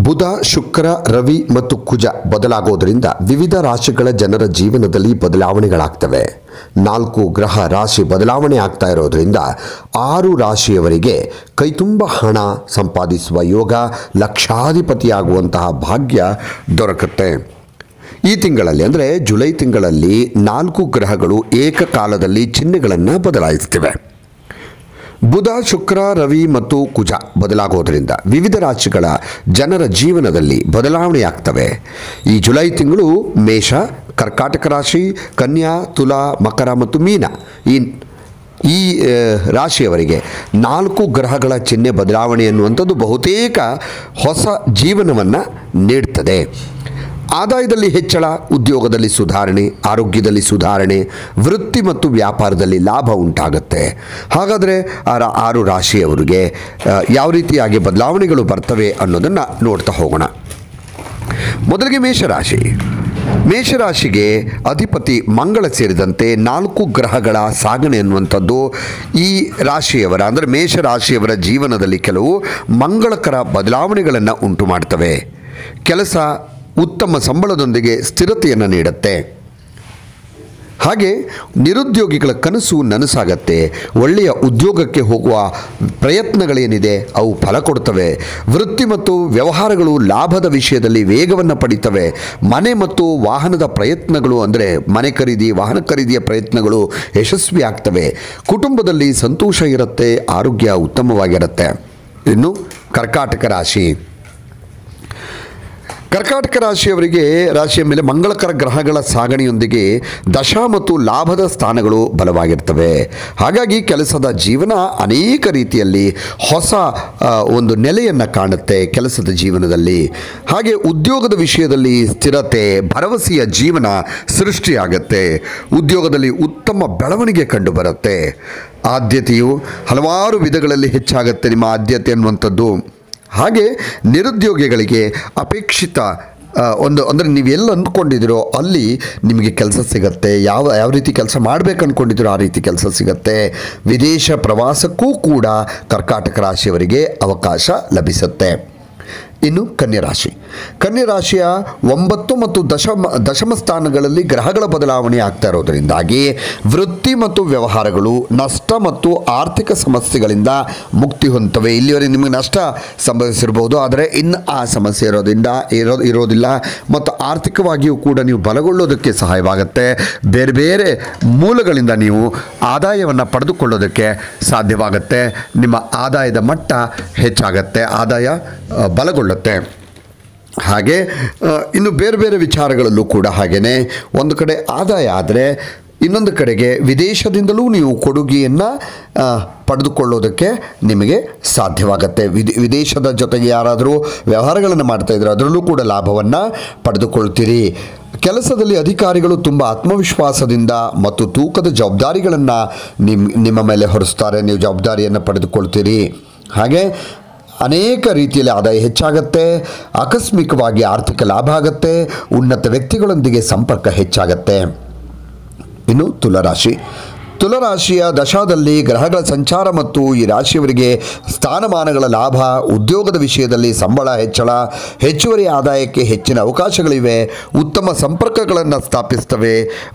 ಬುಧ, ಶುಕ್ರ, ರವಿ ಮತ್ತು ಕುಜ ಬದಲಾಗೋದ್ರಿಂದ ವಿವಿಧ ರಾಶಿಗಳ ಜನರ ಜೀವನದಲ್ಲಿ ಬದಲಾವಣೆಗಳಾಗ್ತವೆ. 4 ಗ್ರಹ ರಾಶಿ ಬದಲಾವಣೆ ಆಗ್ತಾ ಇರೋದ್ರಿಂದ 6 ರಾಶಿಯವರಿಗೆ ಕೈತುಂಬ ಹಣ ಸಂಪಾದಿಸುವ ಯೋಗ, ಲಕ್ಷಾಧಿಪತಿಯಾಗುವಂತಹ ಭಾಗ್ಯ ದೊರಕುತ್ತೆ. ಈ ತಿಂಗಳಲ್ಲಿ ಅಂದರೆ ಜುಲೈ ತಿಂಗಳಲ್ಲಿ 4 ಗ್ರಹಗಳು ಏಕಕಾಲದಲ್ಲಿ ಚಿಹ್ನೆಗಳನ್ನು ಬದಲಾಯಿಸ್ತಿವೆ. ಬುಧ, ಶುಕ್ರ, ರವಿ ಮತ್ತು ಕುಜ ಬದಲಾಗೋದ್ರಿಂದ ವಿವಿಧ ರಾಶಿಗಳ ಜನರ ಜೀವನದಲ್ಲಿ ಬದಲಾವಣೆಯಾಗ್ತವೆ. ಈ ಜುಲೈ ತಿಂಗಳು ಮೇಷ, ಕರ್ಕಾಟಕ ರಾಶಿ, ಕನ್ಯಾ, ತುಲಾ, ಮಕರ ಮತ್ತು ಮೀನ ಈ ರಾಶಿಯವರಿಗೆ 4 ಗ್ರಹಗಳ ಚಿಹ್ನೆ ಬದಲಾವಣೆ ಎನ್ನುವಂಥದ್ದು ಬಹುತೇಕ ಹೊಸ ಜೀವನವನ್ನು ನೀಡ್ತದೆ. ಆದಾಯದಲ್ಲಿ ಹೆಚ್ಚಳ, ಉದ್ಯೋಗದಲ್ಲಿ ಸುಧಾರಣೆ, ಆರೋಗ್ಯದಲ್ಲಿ ಸುಧಾರಣೆ, ವೃತ್ತಿ ಮತ್ತು ವ್ಯಾಪಾರದಲ್ಲಿ ಲಾಭ ಉಂಟಾಗುತ್ತೆ. ಹಾಗಾದರೆ 6 ರಾಶಿಯವರಿಗೆ ಯಾವ ರೀತಿಯಾಗಿ ಬದಲಾವಣೆಗಳು ಬರ್ತವೆ ಅನ್ನೋದನ್ನು ನೋಡ್ತಾ ಹೋಗೋಣ. ಮೊದಲಿಗೆ ಮೇಷರಾಶಿ. ಮೇಷರಾಶಿಗೆ ಅಧಿಪತಿ ಮಂಗಳ ಸೇರಿದಂತೆ 4 ಗ್ರಹಗಳ ಸಾಗಣೆ ಅನ್ನುವಂಥದ್ದು ಈ ರಾಶಿಯವರ ಅಂದರೆ ಮೇಷರಾಶಿಯವರ ಜೀವನದಲ್ಲಿ ಕೆಲವು ಮಂಗಳಕರ ಬದಲಾವಣೆಗಳನ್ನು ಉಂಟು ಮಾಡ್ತವೆ. ಕೆಲಸ ಉತ್ತಮ ಸಂಬಳದೊಂದಿಗೆ ಸ್ಥಿರತೆಯನ್ನು ನೀಡುತ್ತೆ. ಹಾಗೆ ನಿರುದ್ಯೋಗಿಗಳ ಕನಸು ನನಸಾಗತ್ತೆ. ಒಳ್ಳೆಯ ಉದ್ಯೋಗಕ್ಕೆ ಹೋಗುವ ಪ್ರಯತ್ನಗಳೇನಿದೆ ಅವು ಫಲ ಕೊಡ್ತವೆ. ವೃತ್ತಿ ಮತ್ತು ವ್ಯವಹಾರಗಳು ಲಾಭದ ವಿಷಯದಲ್ಲಿ ವೇಗವನ್ನು ಪಡಿತವೆ. ಮನೆ ಮತ್ತು ವಾಹನದ ಪ್ರಯತ್ನಗಳು ಅಂದರೆ ಮನೆ ಖರೀದಿ, ವಾಹನ ಖರೀದಿಯ ಪ್ರಯತ್ನಗಳು ಯಶಸ್ವಿ ಆಗ್ತವೆ. ಕುಟುಂಬದಲ್ಲಿ ಸಂತೋಷ ಇರುತ್ತೆ, ಆರೋಗ್ಯ ಉತ್ತಮವಾಗಿರುತ್ತೆ. ಇನ್ನು ಕರ್ಕಾಟಕ ರಾಶಿ. ಕರ್ಕಾಟಕ ರಾಶಿಯವರಿಗೆ ರಾಶಿಯ ಮೇಲೆ ಮಂಗಳಕರ ಗ್ರಹಗಳ ಸಾಗಣೆಯೊಂದಿಗೆ ದಶ ಮತ್ತು ಲಾಭದ ಸ್ಥಾನಗಳು ಬಲವಾಗಿರ್ತವೆ. ಹಾಗಾಗಿ ಕೆಲಸದ ಜೀವನ ಅನೇಕ ರೀತಿಯಲ್ಲಿ ಹೊಸ ಒಂದು ನೆಲೆಯನ್ನು ಕಾಣುತ್ತೆ ಕೆಲಸದ ಜೀವನದಲ್ಲಿ. ಹಾಗೆ ಉದ್ಯೋಗದ ವಿಷಯದಲ್ಲಿ ಸ್ಥಿರತೆ, ಭರವಸೆಯ ಜೀವನ ಸೃಷ್ಟಿಯಾಗತ್ತೆ. ಉದ್ಯೋಗದಲ್ಲಿ ಉತ್ತಮ ಬೆಳವಣಿಗೆ ಕಂಡುಬರುತ್ತೆ. ಆದ್ಯತೆಯು ಹಲವಾರು ವಿಧಗಳಲ್ಲಿ ಹೆಚ್ಚಾಗುತ್ತೆ ನಿಮ್ಮ ಆದ್ಯತೆ ಅನ್ನುವಂಥದ್ದು. ಹಾಗೆ ನಿರುದ್ಯೋಗಿಗಳಿಗೆ ಅಪೇಕ್ಷಿತ ಅಂದರೆ ನೀವೆಲ್ಲ ಅಂದ್ಕೊಂಡಿದ್ದೀರೋ ಅಲ್ಲಿ ನಿಮಗೆ ಕೆಲಸ ಸಿಗುತ್ತೆ. ಯಾವ ರೀತಿ ಕೆಲಸ ಮಾಡಬೇಕು ಅಂದ್ಕೊಂಡಿದ್ದೀರೋ ಆ ರೀತಿ ಕೆಲಸ ಸಿಗುತ್ತೆ. ವಿದೇಶ ಪ್ರವಾಸಕ್ಕೂ ಕೂಡ ಕರ್ಕಾಟಕ ರಾಶಿಯವರಿಗೆ ಅವಕಾಶ ಲಭಿಸುತ್ತೆ. ಇನ್ನು ಕನ್ಯರಾಶಿ. ಕನ್ಯರಾಶಿಯ 9 ಮತ್ತು ದಶಮ ಸ್ಥಾನಗಳಲ್ಲಿ ಗ್ರಹಗಳ ಬದಲಾವಣೆ ಆಗ್ತಾ ಇರೋದರಿಂದಾಗಿ ವೃತ್ತಿ ಮತ್ತು ವ್ಯವಹಾರಗಳು ನಷ್ಟ ಮತ್ತು ಆರ್ಥಿಕ ಸಮಸ್ಯೆಗಳಿಂದ ಮುಕ್ತಿ ಹೊಂದುತ್ತವೆ. ಇಲ್ಲಿವರೆಗೆ ನಿಮಗೆ ನಷ್ಟ ಸಂಭವಿಸಿರ್ಬೋದು, ಆದರೆ ಇನ್ನು ಆ ಸಮಸ್ಯೆ ಇರೋದಿಲ್ಲ ಮತ್ತು ಆರ್ಥಿಕವಾಗಿಯೂ ಕೂಡ ನೀವು ಬಲಗೊಳ್ಳೋದಕ್ಕೆ ಸಹಾಯವಾಗುತ್ತೆ. ಬೇರೆ ಬೇರೆ ಮೂಲಗಳಿಂದ ನೀವು ಆದಾಯವನ್ನು ಪಡೆದುಕೊಳ್ಳೋದಕ್ಕೆ ಸಾಧ್ಯವಾಗುತ್ತೆ. ನಿಮ್ಮ ಆದಾಯದ ಮಟ್ಟ ಹೆಚ್ಚಾಗತ್ತೆ, ಆದಾಯ ಬಲಗೊಳ್ಳುತ್ತೆ. ಹಾಗೆ ಇನ್ನು ಬೇರೆ ಬೇರೆ ವಿಚಾರಗಳಲ್ಲೂ ಕೂಡ ಹಾಗೆಯೇ ಒಂದು ಕಡೆ ಆದಾಯ ಆದರೆ ಇನ್ನೊಂದು ಕಡೆಗೆ ವಿದೇಶದಿಂದಲೂ ನೀವು ಕೊಡುಗೆಯನ್ನು ಪಡೆದುಕೊಳ್ಳೋದಕ್ಕೆ ನಿಮಗೆ ಸಾಧ್ಯವಾಗುತ್ತೆ. ವಿದೇಶದ ಜೊತೆಗೆ ಯಾರಾದರೂ ವ್ಯವಹಾರಗಳನ್ನು ಮಾಡ್ತಾಯಿದ್ರೆ ಅದರಲ್ಲೂ ಕೂಡ ಲಾಭವನ್ನು ಪಡೆದುಕೊಳ್ತೀರಿ. ಕೆಲಸದಲ್ಲಿ ಅಧಿಕಾರಿಗಳು ತುಂಬ ಆತ್ಮವಿಶ್ವಾಸದಿಂದ ಮತ್ತು ತೂಕದ ಜವಾಬ್ದಾರಿಗಳನ್ನು ನಿಮ್ಮ ಮೇಲೆ ಹೊರಿಸ್ತಾರೆ. ನೀವು ಜವಾಬ್ದಾರಿಯನ್ನು ಪಡೆದುಕೊಳ್ತೀರಿ. ಹಾಗೆ ಅನೇಕ ರೀತಿಯಲ್ಲಿ ಆದಾಯ ಹೆಚ್ಚಾಗುತ್ತೆ. ಆಕಸ್ಮಿಕವಾಗಿ ಆರ್ಥಿಕ ಲಾಭ ಆಗುತ್ತೆ. ಉನ್ನತ ವ್ಯಕ್ತಿಗಳೊಂದಿಗೆ ಸಂಪರ್ಕ ಹೆಚ್ಚಾಗುತ್ತೆ. ಇನ್ನು ತುಲಾರಾಶಿ. ತುಲಾರಾಶಿಯ ದಶಾದಲ್ಲಿ ಗ್ರಹಗಳ ಸಂಚಾರ ಮತ್ತು ಈ ರಾಶಿಯವರಿಗೆ ಸ್ಥಾನಮಾನಗಳ ಲಾಭ, ಉದ್ಯೋಗದ ವಿಷಯದಲ್ಲಿ ಸಂಬಳ ಹೆಚ್ಚಳ, ಹೆಚ್ಚುವರಿ ಆದಾಯಕ್ಕೆ ಹೆಚ್ಚಿನ ಅವಕಾಶಗಳಿವೆ. ಉತ್ತಮ ಸಂಪರ್ಕಗಳನ್ನು ಸ್ಥಾಪಿಸ್ತವೆ.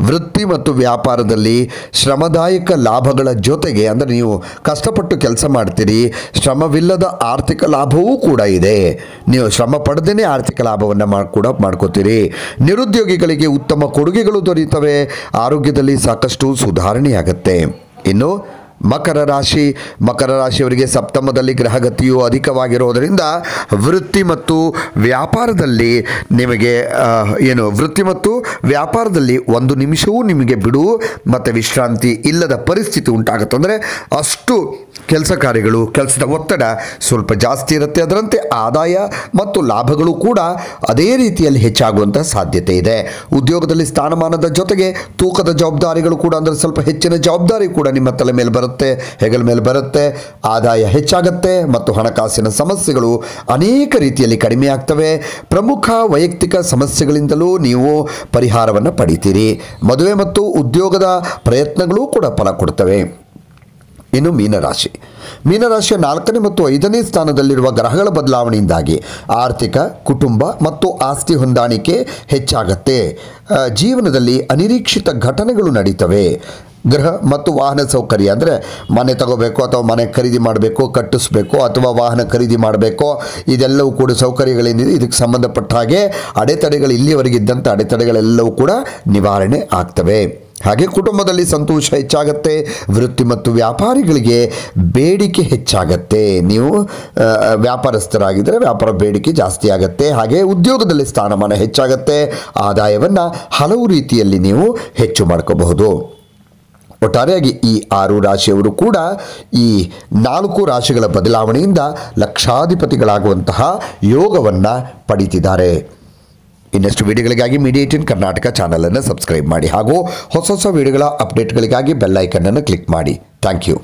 ವೃತ್ತಿ ಮತ್ತು ವ್ಯಾಪಾರದಲ್ಲಿ ಶ್ರಮದಾಯಕ ಲಾಭಗಳ ಜೊತೆಗೆ ಅಂದರೆ ನೀವು ಕಷ್ಟಪಟ್ಟು ಕೆಲಸ ಮಾಡ್ತೀರಿ, ಶ್ರಮವಿಲ್ಲದ ಆರ್ಥಿಕ ಲಾಭವೂ ಕೂಡ ಇದೆ. ನೀವು ಶ್ರಮ ಪಡೆದೇ ಆರ್ಥಿಕ ಲಾಭವನ್ನು ಮಾಡ್ಕೋತೀರಿ. ನಿರುದ್ಯೋಗಿಗಳಿಗೆ ಉತ್ತಮ ಕೊಡುಗೆಗಳು ದೊರೆಯುತ್ತವೆ. ಆರೋಗ್ಯದಲ್ಲಿ ಸಾಕಷ್ಟು ಸುಧಾರಣೆಯಾಗುತ್ತೆ. ಇನ್ನು ಮಕರ ರಾಶಿ. ಮಕರ ರಾಶಿಯವರಿಗೆ ಸಪ್ತಮದಲ್ಲಿ ಗ್ರಹಗತಿಯು ಅಧಿಕವಾಗಿರೋದರಿಂದ ವೃತ್ತಿ ಮತ್ತು ವ್ಯಾಪಾರದಲ್ಲಿ ನಿಮಗೆ ವೃತ್ತಿ ಮತ್ತು ವ್ಯಾಪಾರದಲ್ಲಿ ಒಂದು ನಿಮಿಷವೂ ನಿಮಗೆ ಬಿಡುವು ಮತ್ತು ವಿಶ್ರಾಂತಿ ಇಲ್ಲದ ಪರಿಸ್ಥಿತಿ ಉಂಟಾಗುತ್ತೆ. ಅಂದರೆ ಅಷ್ಟು ಕೆಲಸ ಕಾರ್ಯಗಳು, ಕೆಲಸದ ಒತ್ತಡ ಸ್ವಲ್ಪ ಜಾಸ್ತಿ ಇರುತ್ತೆ. ಅದರಂತೆ ಆದಾಯ ಮತ್ತು ಲಾಭಗಳು ಕೂಡ ಅದೇ ರೀತಿಯಲ್ಲಿ ಹೆಚ್ಚಾಗುವಂಥ ಸಾಧ್ಯತೆ ಇದೆ. ಉದ್ಯೋಗದಲ್ಲಿ ಸ್ಥಾನಮಾನದ ಜೊತೆಗೆ ತೂಕದ ಜವಾಬ್ದಾರಿಗಳು ಕೂಡ ಅಂದರೆ ಸ್ವಲ್ಪ ಹೆಚ್ಚಿನ ಜವಾಬ್ದಾರಿ ಕೂಡ ನಿಮ್ಮ ತಲೆ ಮೇಲೆ ಬರುತ್ತೆ, ಹೆಗಲ ಮೇಲೆ ಬರುತ್ತೆ. ಆದಾಯ ಹೆಚ್ಚಾಗುತ್ತೆ ಮತ್ತು ಹಣಕಾಸಿನ ಸಮಸ್ಯೆಗಳು ಅನೇಕ ರೀತಿಯಲ್ಲಿ ಕಡಿಮೆ ಆಗ್ತವೆ. ಪ್ರಮುಖ ವೈಯಕ್ತಿಕ ಸಮಸ್ಯೆಗಳಿಂದಲೂ ನೀವು ಪರಿಹಾರವನ್ನು ಪಡಿತೀರಿ. ಮದುವೆ ಮತ್ತು ಉದ್ಯೋಗದ ಪ್ರಯತ್ನಗಳೂ ಕೂಡ ಫಲ ಕೊಡ್ತವೆ. ಇನ್ನು ಮೀನರಾಶಿಯ 4ನೇ ಮತ್ತು 5ನೇ ಸ್ಥಾನದಲ್ಲಿರುವ ಗ್ರಹಗಳ ಬದಲಾವಣೆಯಿಂದಾಗಿ ಆರ್ಥಿಕ, ಕುಟುಂಬ ಮತ್ತು ಆಸ್ತಿ ಹೊಂದಾಣಿಕೆ ಹೆಚ್ಚಾಗತ್ತೆ. ಜೀವನದಲ್ಲಿ ಅನಿರೀಕ್ಷಿತ ಘಟನೆಗಳು ನಡೀತವೆ. ಗೃಹ ಮತ್ತು ವಾಹನ ಸೌಕರ್ಯ ಅಂದರೆ ಮನೆ ತಗೋಬೇಕು ಅಥವಾ ಮನೆ ಖರೀದಿ ಮಾಡಬೇಕು, ಕಟ್ಟಿಸ್ಬೇಕು ಅಥವಾ ವಾಹನ ಖರೀದಿ ಮಾಡಬೇಕು, ಇದೆಲ್ಲವೂ ಕೂಡ ಸೌಕರ್ಯಗಳೇನಿದೆ ಇದಕ್ಕೆ ಸಂಬಂಧಪಟ್ಟ ಹಾಗೆ ಅಡೆತಡೆಗಳು ಇಲ್ಲಿಯವರೆಗಿದ್ದಂಥ ಅಡೆತಡೆಗಳೆಲ್ಲವೂ ಕೂಡ ನಿವಾರಣೆ ಆಗ್ತವೆ. ಹಾಗೆ ಕುಟುಂಬದಲ್ಲಿ ಸಂತೋಷ ಹೆಚ್ಚಾಗತ್ತೆ. ವೃತ್ತಿ ಮತ್ತು ವ್ಯಾಪಾರಿಗಳಿಗೆ ಬೇಡಿಕೆ ಹೆಚ್ಚಾಗತ್ತೆ. ನೀವು ವ್ಯಾಪಾರಸ್ಥರಾಗಿದ್ದರೆ ವ್ಯಾಪಾರ ಬೇಡಿಕೆ ಜಾಸ್ತಿ ಆಗುತ್ತೆ. ಹಾಗೆ ಉದ್ಯೋಗದಲ್ಲಿ ಸ್ಥಾನಮಾನ ಹೆಚ್ಚಾಗತ್ತೆ. ಆದಾಯವನ್ನು ಹಲವು ರೀತಿಯಲ್ಲಿ ನೀವು ಹೆಚ್ಚು ಮಾಡ್ಕೋಬಹುದು. ಒಟ್ಟಾರೆಯಾಗಿ ಈ 6 ರಾಶಿಯವರು ಕೂಡ ಈ 4 ರಾಶಿಗಳ ಬದಲಾವಣೆಯಿಂದ ಲಕ್ಷಾಧಿಪತಿಗಳಾಗುವಂತಹ ಯೋಗವನ್ನು ಪಡೀತಿದ್ದಾರೆ. ಇನ್ನಷ್ಟು ವಿಡಿಯೋಗಳಿಗಾಗಿ ಮೀಡಿಯಾ 18 ಕರ್ನಾಟಕ ಚಾನಲನ್ನು ಸಬ್ಸ್ಕ್ರೈಬ್ ಮಾಡಿ ಹಾಗೂ ಹೊಸ ವಿಡಿಯೋಗಳ ಅಪ್ಡೇಟ್ಗಳಿಗಾಗಿ ಬೆಲ್ ಐಕನ್ ಅನ್ನು ಕ್ಲಿಕ್ ಮಾಡಿ. Thank you.